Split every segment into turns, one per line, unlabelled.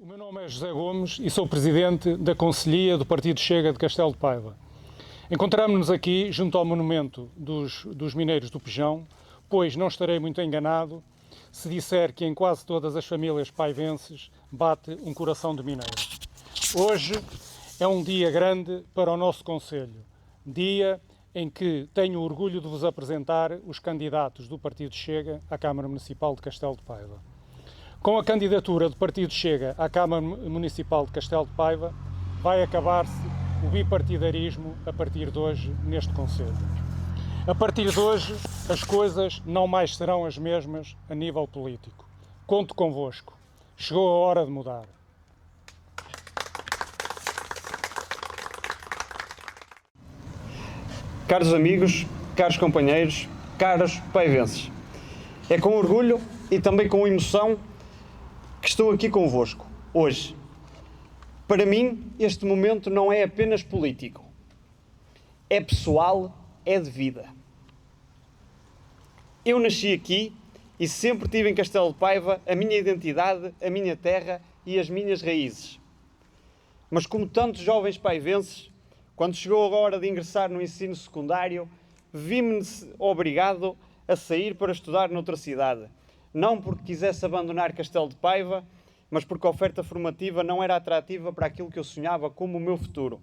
O meu nome é José Gomes e sou presidente da Conselhia do Partido Chega de Castelo de Paiva. Encontramos-nos aqui junto ao monumento dos mineiros do Pejão, pois não estarei muito enganado se disser que em quase todas as famílias paivenses bate um coração de mineiro. Hoje é um dia grande para o nosso Conselho, dia em que tenho o orgulho de vos apresentar os candidatos do Partido Chega à Câmara Municipal de Castelo de Paiva. Com a candidatura do Partido Chega à Câmara Municipal de Castelo de Paiva, vai acabar-se o bipartidarismo a partir de hoje neste Conselho. A partir de hoje, as coisas não mais serão as mesmas a nível político. Conto convosco. Chegou a hora de mudar.
Caros amigos, caros companheiros, caros paivenses, é com orgulho e também com emoção que estou aqui convosco, hoje. Para mim, este momento não é apenas político. É pessoal, é de vida. Eu nasci aqui e sempre tive em Castelo de Paiva a minha identidade, a minha terra e as minhas raízes. Mas como tantos jovens paivenses, quando chegou a hora de ingressar no ensino secundário, vi-me obrigado a sair para estudar noutra cidade. Não porque quisesse abandonar Castelo de Paiva, mas porque a oferta formativa não era atrativa para aquilo que eu sonhava como o meu futuro.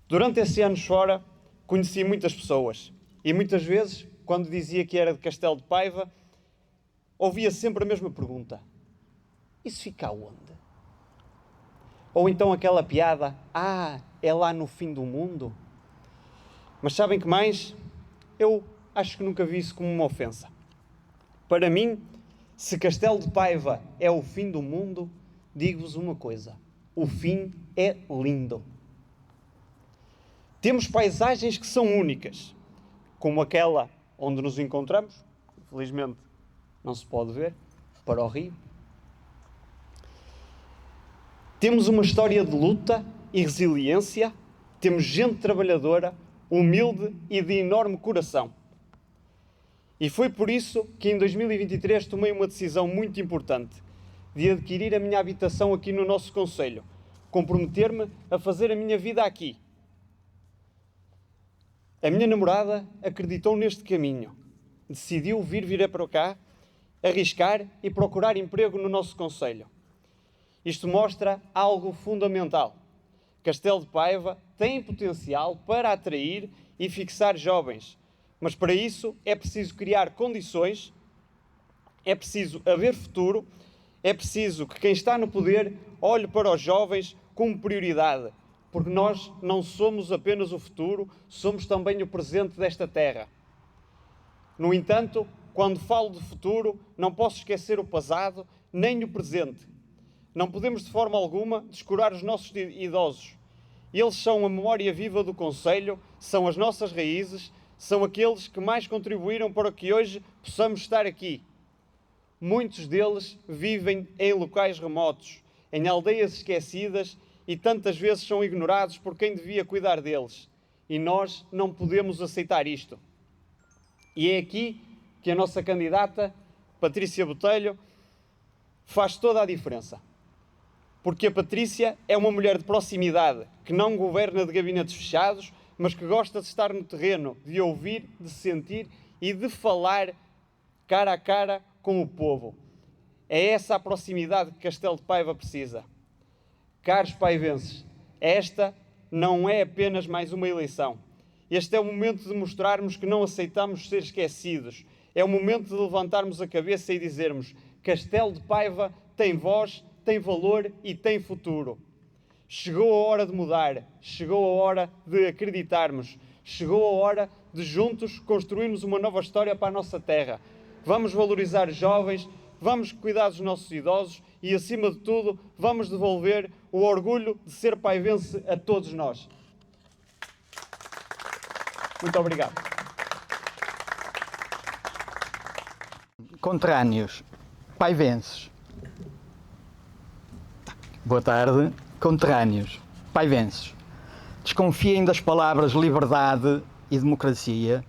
Durante esse ano fora, conheci muitas pessoas e muitas vezes, quando dizia que era de Castelo de Paiva, ouvia sempre a mesma pergunta: isso fica onde? Ou então aquela piada: é lá no fim do mundo? Mas sabem que mais? Eu acho que nunca vi isso como uma ofensa. Para mim, se Castelo de Paiva é o fim do mundo, digo-vos uma coisa: o fim é lindo. Temos paisagens que são únicas, como aquela onde nos encontramos, infelizmente não se pode ver, para o rio. Temos uma história de luta e resiliência, temos gente trabalhadora, humilde e de enorme coração. E foi por isso que em 2023 tomei uma decisão muito importante, de adquirir a minha habitação aqui no nosso concelho, comprometer-me a fazer a minha vida aqui. A minha namorada acreditou neste caminho, decidiu vir para cá, arriscar e procurar emprego no nosso concelho. Isto mostra algo fundamental. Castelo de Paiva tem potencial para atrair e fixar jovens, mas para isso é preciso criar condições, é preciso haver futuro, é preciso que quem está no poder olhe para os jovens como prioridade, porque nós não somos apenas o futuro, somos também o presente desta terra. No entanto, quando falo de futuro, não posso esquecer o passado nem o presente. Não podemos de forma alguma descurar os nossos idosos. Eles são a memória viva do concelho, são as nossas raízes, são aqueles que mais contribuíram para que hoje possamos estar aqui. Muitos deles vivem em locais remotos, em aldeias esquecidas e tantas vezes são ignorados por quem devia cuidar deles. E nós não podemos aceitar isto. E é aqui que a nossa candidata, Patrícia Botelho, faz toda a diferença. Porque a Patrícia é uma mulher de proximidade, que não governa de gabinetes fechados, mas que gosta de estar no terreno, de ouvir, de sentir e de falar cara a cara com o povo. É essa a proximidade que Castelo de Paiva precisa. Caros paivenses, esta não é apenas mais uma eleição. Este é o momento de mostrarmos que não aceitamos ser esquecidos. É o momento de levantarmos a cabeça e dizermos: Castelo de Paiva tem voz, tem valor e tem futuro. Chegou a hora de mudar, chegou a hora de acreditarmos, chegou a hora de juntos construirmos uma nova história para a nossa terra. Vamos valorizar os jovens, vamos cuidar dos nossos idosos e, acima de tudo, vamos devolver o orgulho de ser paivense a todos nós. Muito obrigado.
Conterrâneos, paivenses. Boa tarde. Conterrâneos, paivenses. Desconfiem das palavras liberdade e democracia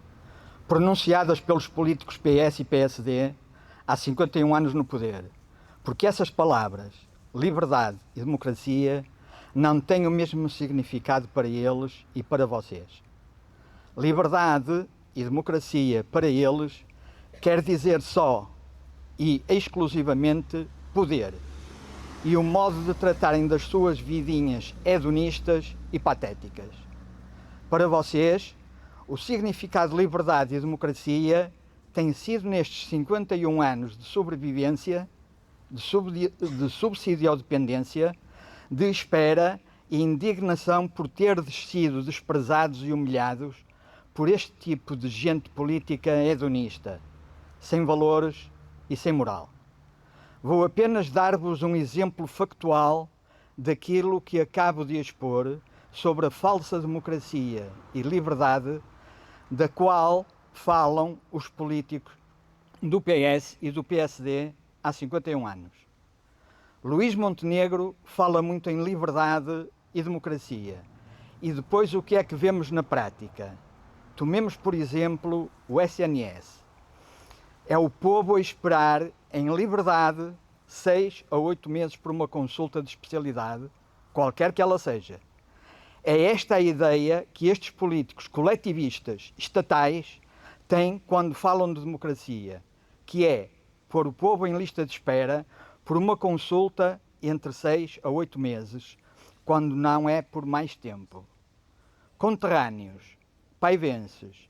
pronunciadas pelos políticos PS e PSD há 51 anos no poder, porque essas palavras liberdade e democracia não têm o mesmo significado para eles e para vocês. Liberdade e democracia para eles quer dizer só e exclusivamente poder e o modo de tratarem das suas vidinhas hedonistas e patéticas. Para vocês, o significado de liberdade e democracia tem sido nestes 51 anos de sobrevivência, de subsidiodependência, de espera e indignação por ter sido desprezados e humilhados por este tipo de gente política hedonista, sem valores e sem moral. Vou apenas dar-vos um exemplo factual daquilo que acabo de expor sobre a falsa democracia e liberdade da qual falam os políticos do PS e do PSD há 51 anos. Luís Montenegro fala muito em liberdade e democracia. E depois o que é que vemos na prática? Tomemos, por exemplo, o SNS. É o povo a esperar em liberdade 6 a 8 meses por uma consulta de especialidade, qualquer que ela seja. É esta a ideia que estes políticos coletivistas estatais têm quando falam de democracia, que é pôr o povo em lista de espera por uma consulta entre 6 a 8 meses, quando não é por mais tempo. Conterrâneos, paivenses,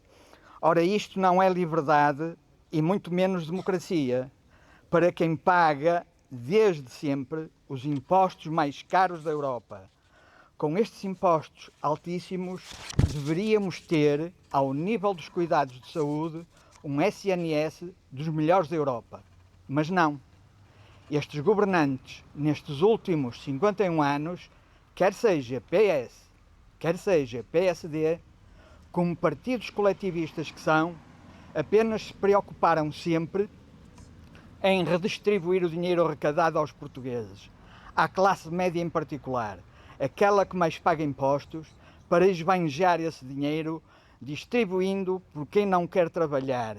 ora isto não é liberdade e muito menos democracia, para quem paga desde sempre os impostos mais caros da Europa. Com estes impostos altíssimos, deveríamos ter, ao nível dos cuidados de saúde, um SNS dos melhores da Europa. Mas não. Estes governantes, nestes últimos 51 anos, quer seja PS, quer seja PSD, como partidos coletivistas que são, apenas se preocuparam sempre em redistribuir o dinheiro arrecadado aos portugueses, à classe média em particular, aquela que mais paga impostos, para esbanjar esse dinheiro, distribuindo por quem não quer trabalhar,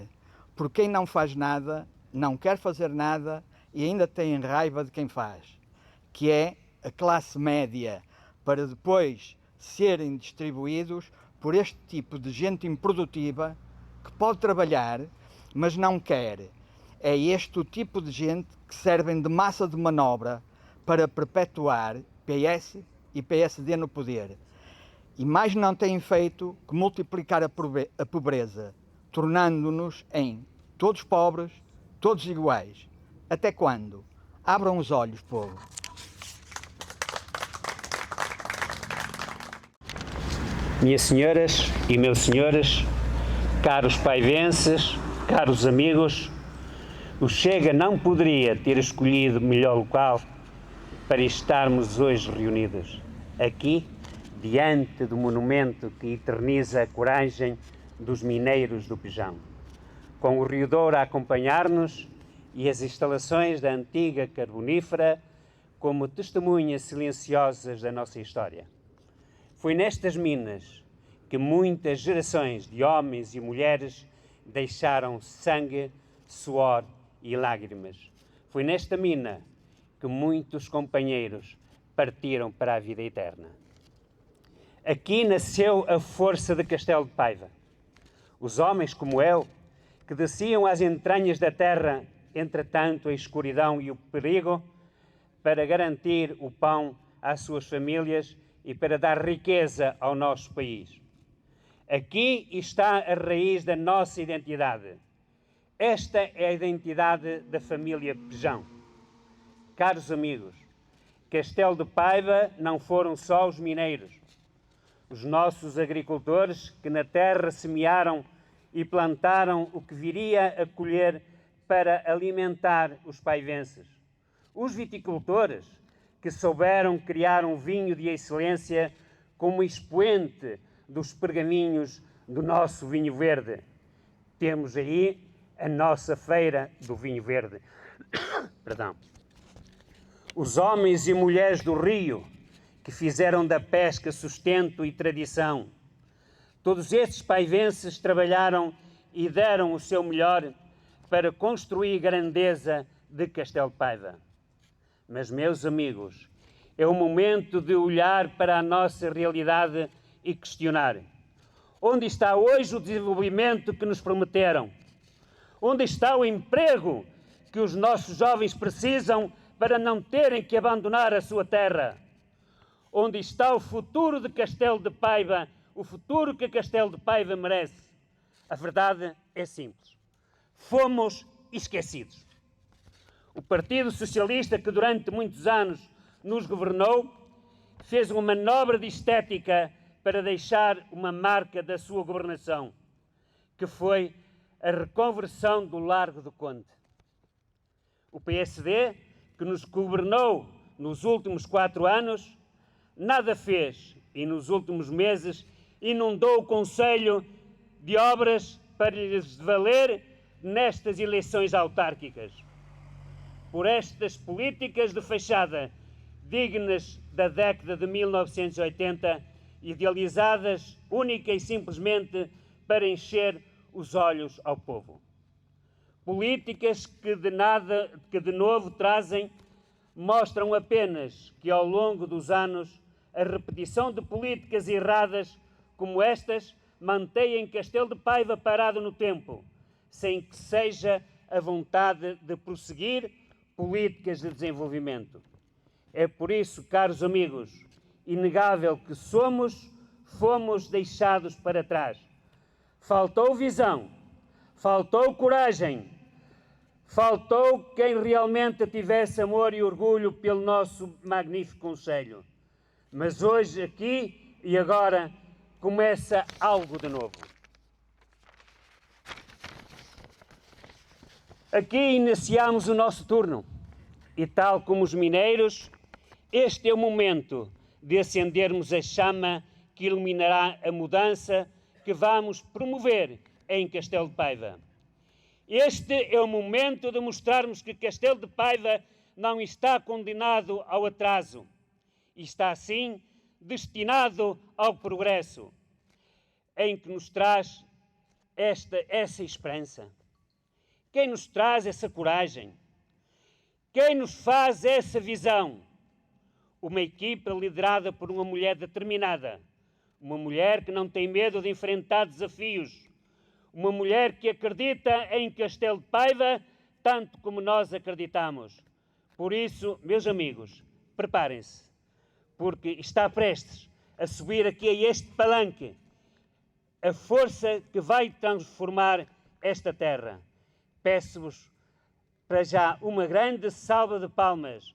por quem não faz nada, não quer fazer nada e ainda tem raiva de quem faz, que é a classe média, para depois serem distribuídos por este tipo de gente improdutiva que pode trabalhar, mas não quer. É este o tipo de gente que servem de massa de manobra para perpetuar PS e PSD no poder. E mais não têm feito que multiplicar a pobreza, tornando-nos em todos pobres, todos iguais. Até quando? Abram os olhos, povo.
Minhas senhoras e meus senhores, caros paivenses, caros amigos, o Chega não poderia ter escolhido melhor local para estarmos hoje reunidos, aqui, diante do monumento que eterniza a coragem dos mineiros do Pejão, com o Rio Douro a acompanhar-nos e as instalações da antiga carbonífera como testemunhas silenciosas da nossa história. Foi nestas minas que muitas gerações de homens e mulheres deixaram sangue, suor e lágrimas. Foi nesta mina que muitos companheiros partiram para a vida eterna. Aqui nasceu a força de Castelo de Paiva. Os homens como eu, que desciam às entranhas da terra, entretanto a escuridão e o perigo, para garantir o pão às suas famílias e para dar riqueza ao nosso país. Aqui está a raiz da nossa identidade. Esta é a identidade da família Pejão. Caros amigos, Castelo de Paiva não foram só os mineiros, os nossos agricultores que na terra semearam e plantaram o que viria a colher para alimentar os paivenses. Os viticultores que souberam criar um vinho de excelência como expoente dos pergaminhos do nosso vinho verde. Temos aí a nossa feira do vinho verde. Perdão. Os homens e mulheres do Rio, que fizeram da pesca sustento e tradição. Todos estes paivenses trabalharam e deram o seu melhor para construir a grandeza de Castelo de Paiva. Mas, meus amigos, é o momento de olhar para a nossa realidade e questionar. Onde está hoje o desenvolvimento que nos prometeram? Onde está o emprego que os nossos jovens precisam para não terem que abandonar a sua terra? Onde está o futuro de Castelo de Paiva, o futuro que Castelo de Paiva merece? A verdade é simples. Fomos esquecidos. O Partido Socialista, que durante muitos anos nos governou, fez uma manobra de estética para deixar uma marca da sua governação, que foi a reconversão do Largo do Conde. O PSD, que nos governou nos últimos 4 anos, nada fez e nos últimos meses inundou o Conselho de obras para lhes valer nestas eleições autárquicas. Por estas políticas de fachada dignas da década de 1980, idealizadas única e simplesmente para encher os olhos ao povo. Políticas que de novo trazem, mostram apenas que ao longo dos anos a repetição de políticas erradas como estas mantém Castelo de Paiva parado no tempo, sem que seja a vontade de prosseguir políticas de desenvolvimento. É por isso, caros amigos, inegável que fomos deixados para trás. Faltou visão, faltou coragem, faltou quem realmente tivesse amor e orgulho pelo nosso magnífico Conselho. Mas hoje, aqui e agora, começa algo de novo. Aqui iniciamos o nosso turno e, tal como os mineiros, este é o momento de acendermos a chama que iluminará a mudança que vamos promover em Castelo de Paiva. Este é o momento de mostrarmos que Castelo de Paiva não está condenado ao atraso. Está, sim, destinado ao progresso, em que nos traz essa esperança. Quem nos traz essa coragem? Quem nos faz essa visão? Uma equipa liderada por uma mulher determinada, uma mulher que não tem medo de enfrentar desafios, uma mulher que acredita em Castelo de Paiva tanto como nós acreditamos. Por isso, meus amigos, preparem-se, porque está prestes a subir aqui a este palanque a força que vai transformar esta terra. Peço-vos para já uma grande salva de palmas,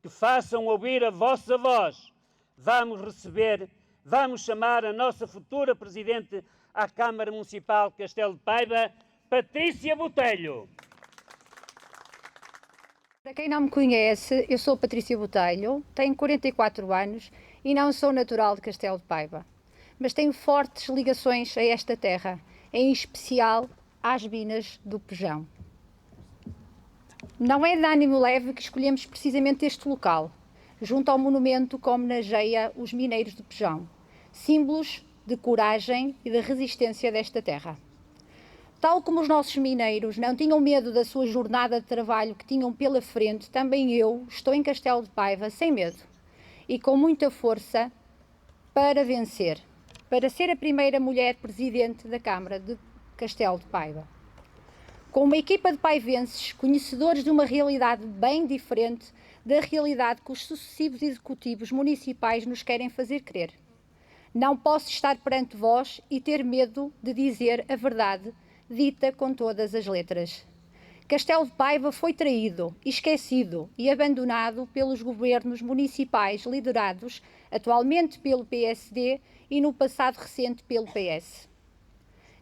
que façam ouvir a vossa voz. Vamos chamar a nossa futura Presidente à Câmara Municipal de Castelo de Paiva, Patrícia Botelho.
Para quem não me conhece, eu sou Patrícia Botelho, tenho 44 anos e não sou natural de Castelo de Paiva, mas tenho fortes ligações a esta terra, em especial às minas do Pejão. Não é de ânimo leve que escolhemos precisamente este local, junto ao monumento que homenageia os mineiros do Pejão, símbolos de coragem e de resistência desta terra. Tal como os nossos mineiros não tinham medo da sua jornada de trabalho que tinham pela frente, também eu estou em Castelo de Paiva sem medo e com muita força para vencer, para ser a primeira mulher presidente da Câmara de Castelo de Paiva. Com uma equipa de paivenses, conhecedores de uma realidade bem diferente da realidade que os sucessivos executivos municipais nos querem fazer crer. Não posso estar perante vós e ter medo de dizer a verdade, dita com todas as letras. Castelo de Paiva foi traído, esquecido e abandonado pelos governos municipais liderados atualmente pelo PSD e no passado recente pelo PS.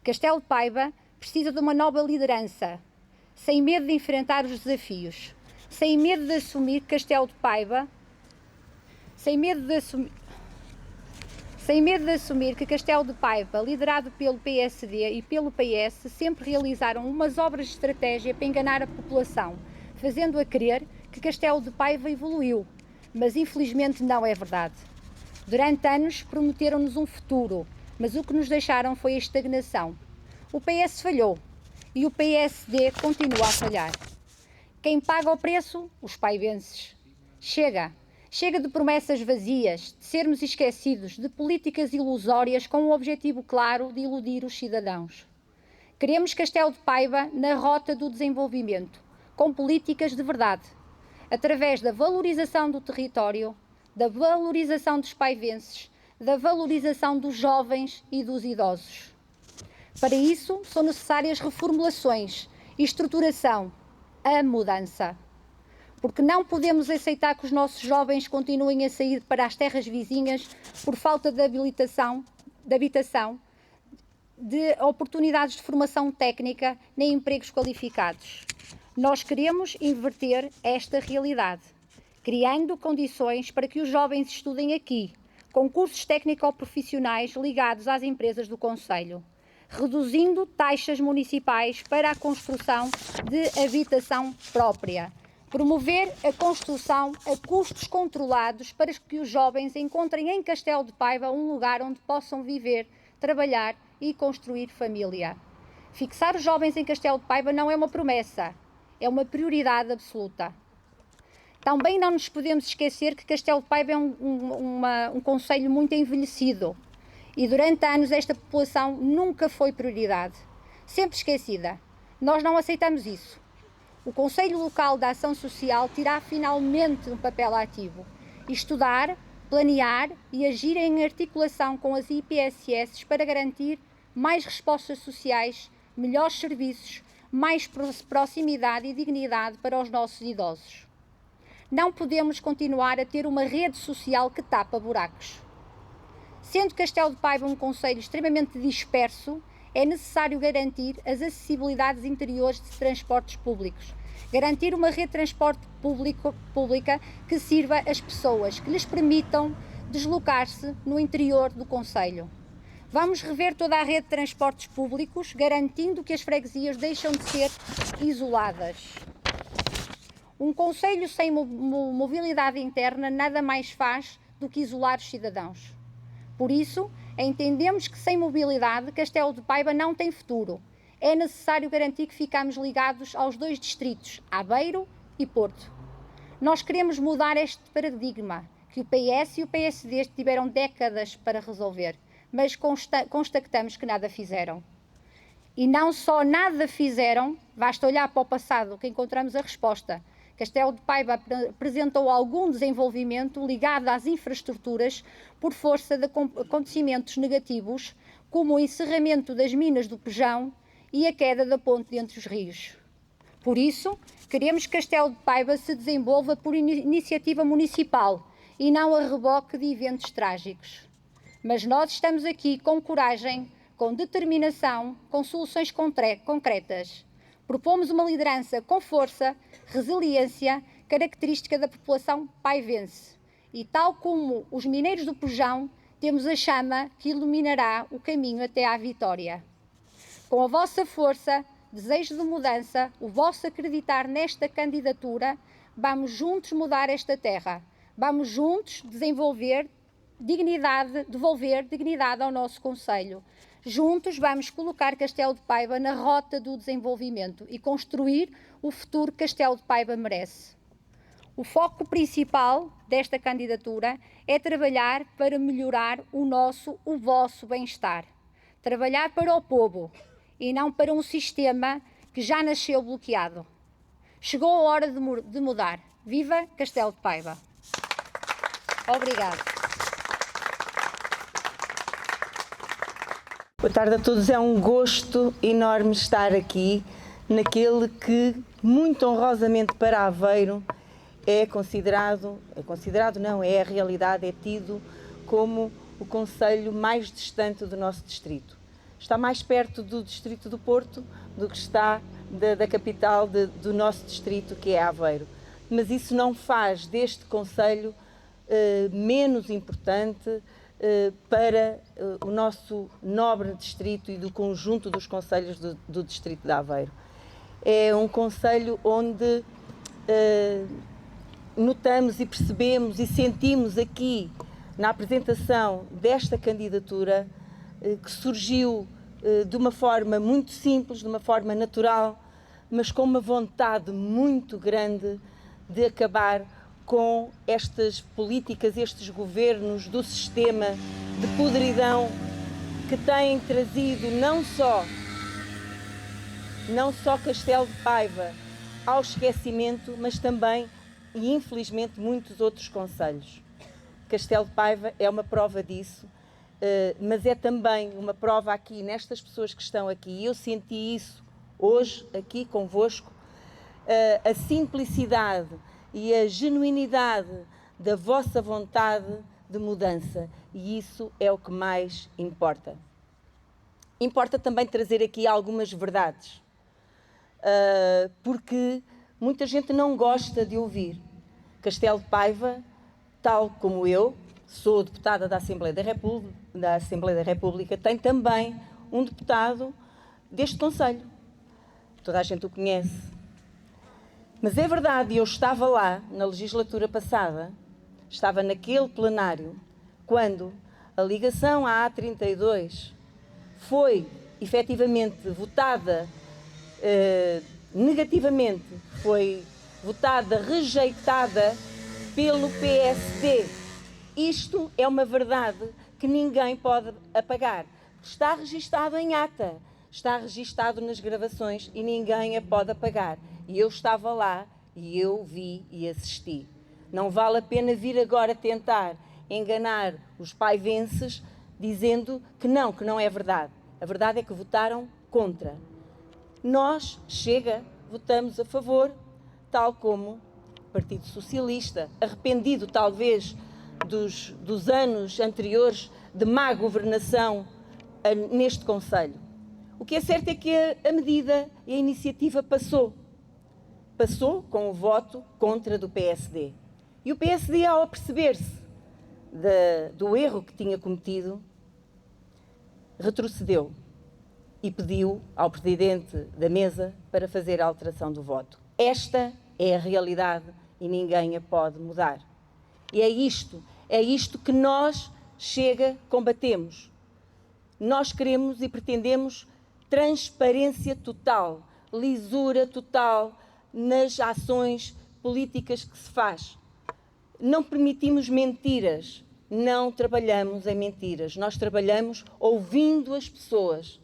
Castelo de Paiva precisa de uma nova liderança, sem medo de enfrentar os desafios, sem medo de assumir Castelo de Paiva, sem medo de assumir que Castelo de Paiva, liderado pelo PSD e pelo PS, sempre realizaram umas obras de estratégia para enganar a população, fazendo-a crer que Castelo de Paiva evoluiu, mas infelizmente não é verdade. Durante anos prometeram-nos um futuro, mas o que nos deixaram foi a estagnação. O PS falhou e o PSD continua a falhar. Quem paga o preço? Os paivenses. Chega! Chega de promessas vazias, de sermos esquecidos, de políticas ilusórias com o objetivo claro de iludir os cidadãos. Queremos Castelo de Paiva na rota do desenvolvimento, com políticas de verdade, através da valorização do território, da valorização dos paivenses, da valorização dos jovens e dos idosos. Para isso, são necessárias reformulações e estruturação, a mudança. Porque não podemos aceitar que os nossos jovens continuem a sair para as terras vizinhas por falta de habitação, de oportunidades de formação técnica nem empregos qualificados. Nós queremos inverter esta realidade, criando condições para que os jovens estudem aqui, com cursos técnico-profissionais ligados às empresas do concelho, reduzindo taxas municipais para a construção de habitação própria, promover a construção a custos controlados para que os jovens encontrem em Castelo de Paiva um lugar onde possam viver, trabalhar e construir família. Fixar os jovens em Castelo de Paiva não é uma promessa, é uma prioridade absoluta. Também não nos podemos esquecer que Castelo de Paiva é um concelho muito envelhecido e durante anos esta população nunca foi prioridade, sempre esquecida. Nós não aceitamos isso. O Conselho Local da Ação Social terá finalmente um papel ativo, estudar, planear e agir em articulação com as IPSS para garantir mais respostas sociais, melhores serviços, mais proximidade e dignidade para os nossos idosos. Não podemos continuar a ter uma rede social que tapa buracos. Sendo Castelo de Paiva um concelho extremamente disperso, é necessário garantir as acessibilidades interiores de transportes públicos, garantir uma rede de transporte pública que sirva às pessoas, que lhes permitam deslocar-se no interior do concelho. Vamos rever toda a rede de transportes públicos, garantindo que as freguesias deixam de ser isoladas. Um concelho sem mobilidade interna nada mais faz do que isolar os cidadãos. Por isso, entendemos que sem mobilidade Castelo de Paiva não tem futuro. É necessário garantir que ficamos ligados aos dois distritos, Aveiro e Porto. Nós queremos mudar este paradigma, que o PS e o PSD tiveram décadas para resolver, mas constatamos que nada fizeram. E não só nada fizeram, basta olhar para o passado que encontramos a resposta. Castelo de Paiva apresentou algum desenvolvimento ligado às infraestruturas por força de acontecimentos negativos, como o encerramento das minas do Pejão e a queda da ponte entre os rios. Por isso, queremos que Castelo de Paiva se desenvolva por iniciativa municipal e não a reboque de eventos trágicos. Mas nós estamos aqui com coragem, com determinação, com soluções concretas. Propomos uma liderança com força, resiliência, característica da população paivense. E tal como os mineiros do Pejão, temos a chama que iluminará o caminho até à vitória. Com a vossa força, desejo de mudança, o vosso acreditar nesta candidatura, vamos juntos mudar esta terra. Vamos juntos devolver dignidade ao nosso concelho. Juntos vamos colocar Castelo de Paiva na rota do desenvolvimento e construir o futuro que Castelo de Paiva merece. O foco principal desta candidatura é trabalhar para melhorar o vosso bem-estar. Trabalhar para o povo e não para um sistema que já nasceu bloqueado. Chegou a hora de mudar. Viva Castelo de Paiva! Obrigada.
Boa tarde a todos, é um gosto enorme estar aqui naquele que, muito honrosamente para Aveiro, é a realidade, é tido como o concelho mais distante do nosso distrito. Está mais perto do distrito do Porto do que está da capital do nosso distrito, que é Aveiro. Mas isso não faz deste concelho menos importante para o nosso nobre distrito e do conjunto dos concelhos do distrito de Aveiro. É um concelho onde notamos e percebemos e sentimos aqui, na apresentação desta candidatura, que surgiu de uma forma muito simples, de uma forma natural, mas com uma vontade muito grande de acabar com estas políticas, estes governos do sistema de podridão que têm trazido não só Castelo de Paiva ao esquecimento, mas também, e infelizmente, muitos outros concelhos. Castelo de Paiva é uma prova disso, mas é também uma prova aqui, nestas pessoas que estão aqui, e eu senti isso hoje aqui convosco, a simplicidade e a genuinidade da vossa vontade de mudança, e isso é o que mais importa. Importa também trazer aqui algumas verdades, porque muita gente não gosta de ouvir. Castelo de Paiva, tal como eu, sou deputada da Assembleia da República, tem também um deputado deste concelho. Toda a gente o conhece. Mas é verdade, eu estava lá na legislatura passada, estava naquele plenário, quando a ligação à A32 foi efetivamente votada negativamente, foi votada, rejeitada pelo PSD. Isto é uma verdade que ninguém pode apagar. Está registado em ata, está registado nas gravações e ninguém a pode apagar. E eu estava lá e eu vi e assisti. Não vale a pena vir agora tentar enganar os paivenses dizendo que não é verdade. A verdade é que votaram contra. Nós, Chega, votamos a favor, tal como o Partido Socialista, arrependido talvez dos anos anteriores de má governação neste concelho. O que é certo é que a medida e a iniciativa passou com o voto contra do PSD. E o PSD, ao perceber-se do erro que tinha cometido, retrocedeu e pediu ao presidente da mesa para fazer a alteração do voto. Esta é a realidade e ninguém a pode mudar. E é isto que nós, Chega, combatemos. Nós queremos e pretendemos transparência total, lisura total nas ações políticas que se faz. Não permitimos mentiras, não trabalhamos em mentiras. Nós trabalhamos ouvindo as pessoas,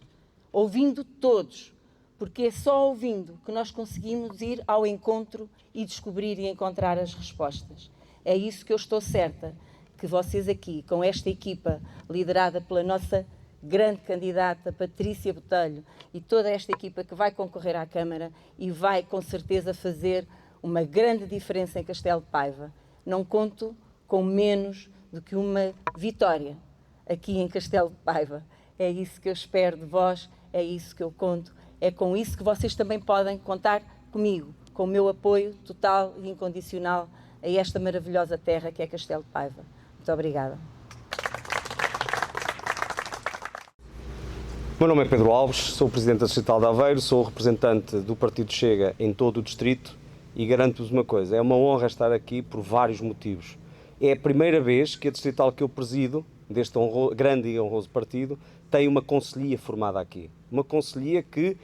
ouvindo todos, porque é só ouvindo que nós conseguimos ir ao encontro e descobrir e encontrar as respostas. É isso que eu estou certa, que vocês aqui, com esta equipa liderada pela nossa grande candidata Patrícia Botelho e toda esta equipa que vai concorrer à Câmara e vai com certeza fazer uma grande diferença em Castelo de Paiva. Não conto com menos do que uma vitória aqui em Castelo de Paiva. É isso que eu espero de vós, é isso que eu conto, é com isso que vocês também podem contar comigo, com o meu apoio total e incondicional a esta maravilhosa terra que é Castelo de Paiva. Muito obrigada.
O meu nome é Pedro Alves, sou o Presidente da Distrital de Aveiro, sou o representante do Partido Chega em todo o Distrito e garanto-vos uma coisa, é uma honra estar aqui por vários motivos. É a primeira vez que a Distrital que eu presido, deste grande e honroso partido, tem uma conselhia formada aqui. Uma conselhia que,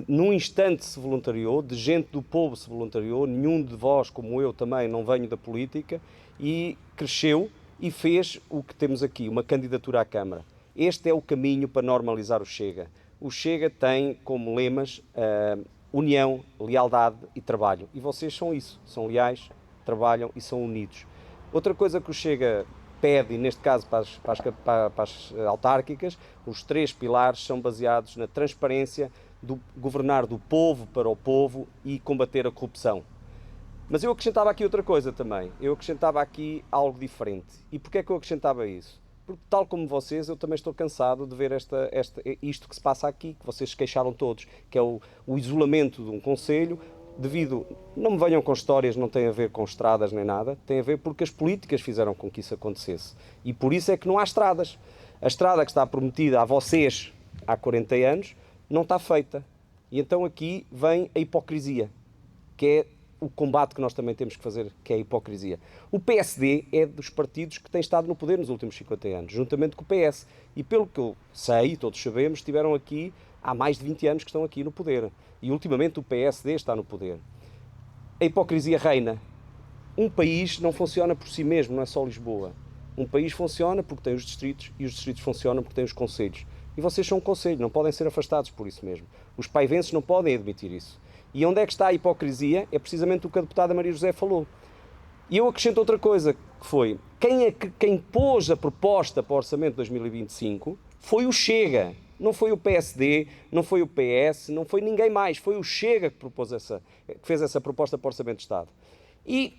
num instante, se voluntariou, de gente do povo se voluntariou, nenhum de vós, como eu também, não venho da política, e cresceu e fez o que temos aqui, uma candidatura à Câmara. Este é o caminho para normalizar o Chega. O Chega tem como lemas união, lealdade e trabalho. E vocês são isso, são leais, trabalham e são unidos. Outra coisa que o Chega pede, e neste caso para as autárquicas, os 3 pilares são baseados na transparência, do governar do povo para o povo e combater a corrupção. Mas eu acrescentava aqui outra coisa também, eu acrescentava aqui algo diferente. E porquê é que eu acrescentava isso? Porque, tal como vocês, eu também estou cansado de ver isto que se passa aqui, que vocês se queixaram todos, que é o isolamento de um concelho, devido, não me venham com histórias, não tem a ver com estradas nem nada, tem a ver porque as políticas fizeram com que isso acontecesse. E por isso é que não há estradas. A estrada que está prometida a vocês há 40 anos não está feita. E então aqui vem a hipocrisia, que é o combate que nós também temos que fazer, que é a hipocrisia. O PSD é dos partidos que têm estado no poder nos últimos 50 anos, juntamente com o PS. E pelo que eu sei, todos sabemos, estiveram aqui há mais de 20 anos que estão aqui no poder. E ultimamente o PSD está no poder. A hipocrisia reina. um país não funciona por si mesmo, não é só Lisboa. Um país funciona porque tem os distritos e os distritos funcionam porque têm os concelhos. E vocês são um concelho, não podem ser afastados por isso mesmo. Os paivenses não podem admitir isso. E onde é que está a hipocrisia? É precisamente o que a deputada Maria José falou. E eu acrescento outra coisa, que foi, quem pôs a proposta para o Orçamento de 2025 foi o Chega. Não foi o PSD, não foi o PS, não foi ninguém mais. Foi o Chega que fez essa proposta para o Orçamento de Estado. E,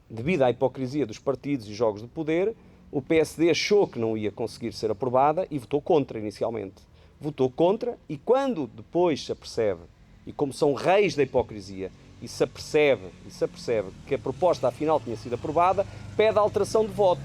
devido à hipocrisia dos partidos e jogos de poder, o PSD achou que não ia conseguir ser aprovada e votou contra inicialmente. Votou contra e quando depois se apercebe, e como são reis da hipocrisia, e se apercebe que a proposta afinal tinha sido aprovada, pede a alteração de voto.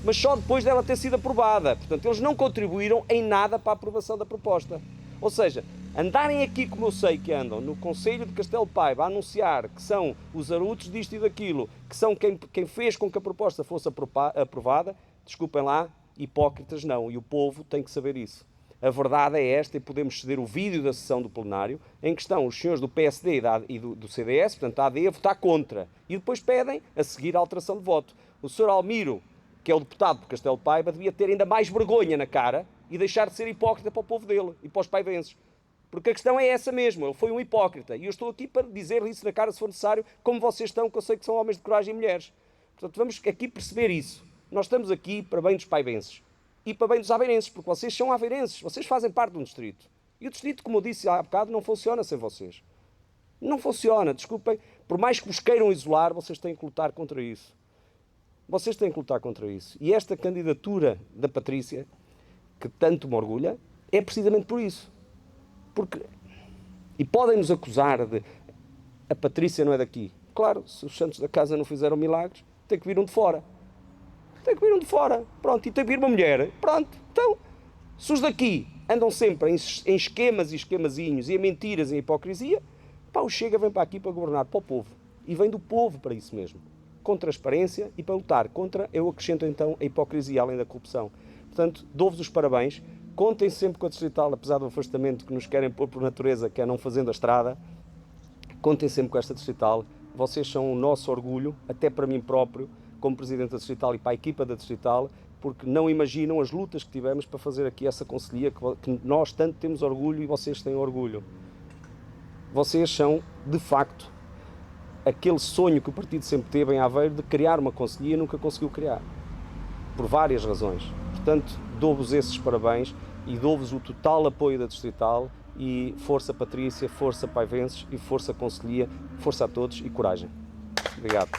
Mas só depois dela ter sido aprovada. Portanto, eles não contribuíram em nada para a aprovação da proposta. Ou seja, andarem aqui, como eu sei que andam, no Conselho de Castelo de Paiva, a anunciar que são os arutos disto e daquilo, que são quem fez com que a proposta fosse aprovada, desculpem lá, hipócritas não. E o povo tem que saber isso. A verdade é esta, e podemos ceder o vídeo da sessão do plenário, em que estão os senhores do PSD e do CDS, portanto a AD, a votar contra. E depois pedem a seguir a alteração de voto. O senhor Almiro, que é o deputado de Castelo de Paiva, devia ter ainda mais vergonha na cara e deixar de ser hipócrita para o povo dele e para os paivenses. Porque a questão é essa mesmo, ele foi um hipócrita. E eu estou aqui para dizer isso na cara, se for necessário, como vocês estão, que eu sei que são homens de coragem e mulheres. Portanto, vamos aqui perceber isso. Nós estamos aqui para bem dos paivenses e para bem dos aveirenses, porque vocês são aveirenses, vocês fazem parte de um distrito. E o distrito, como eu disse há bocado, não funciona sem vocês. Não funciona, desculpem. Por mais que vos queiram isolar, vocês têm que lutar contra isso. Vocês têm que lutar contra isso. E esta candidatura da Patrícia, que tanto me orgulha, é precisamente por isso. E podem-nos acusar de a Patrícia não é daqui. Claro, se os santos da casa não fizeram milagres, tem que vir um de fora. Tem que vir um de fora. Pronto, e tem que vir uma mulher. Pronto, então, se os daqui andam sempre em esquemas e esquemazinhos e em mentiras e em hipocrisia, pá, o Chega vem para aqui para governar para o povo. E vem do povo para isso mesmo. Com transparência e para lutar contra, eu acrescento então, a hipocrisia além da corrupção. Portanto, dou-vos os parabéns. Contem sempre com a Distrital, apesar do afastamento que nos querem pôr por natureza, que é não fazendo a estrada. Contem sempre com esta Distrital. Vocês são o nosso orgulho, até para mim próprio, como Presidente da Distrital e para a equipa da Distrital, porque não imaginam as lutas que tivemos para fazer aqui essa conselhia, que nós tanto temos orgulho e vocês têm orgulho. Vocês são, de facto, aquele sonho que o partido sempre teve em Aveiro de criar uma conselhia e nunca conseguiu criar. Por várias razões. Portanto, dou-vos esses parabéns e dou-vos o total apoio da Distrital e força Patrícia, força Paivenses e força Conselhia, força a todos e coragem. Obrigado.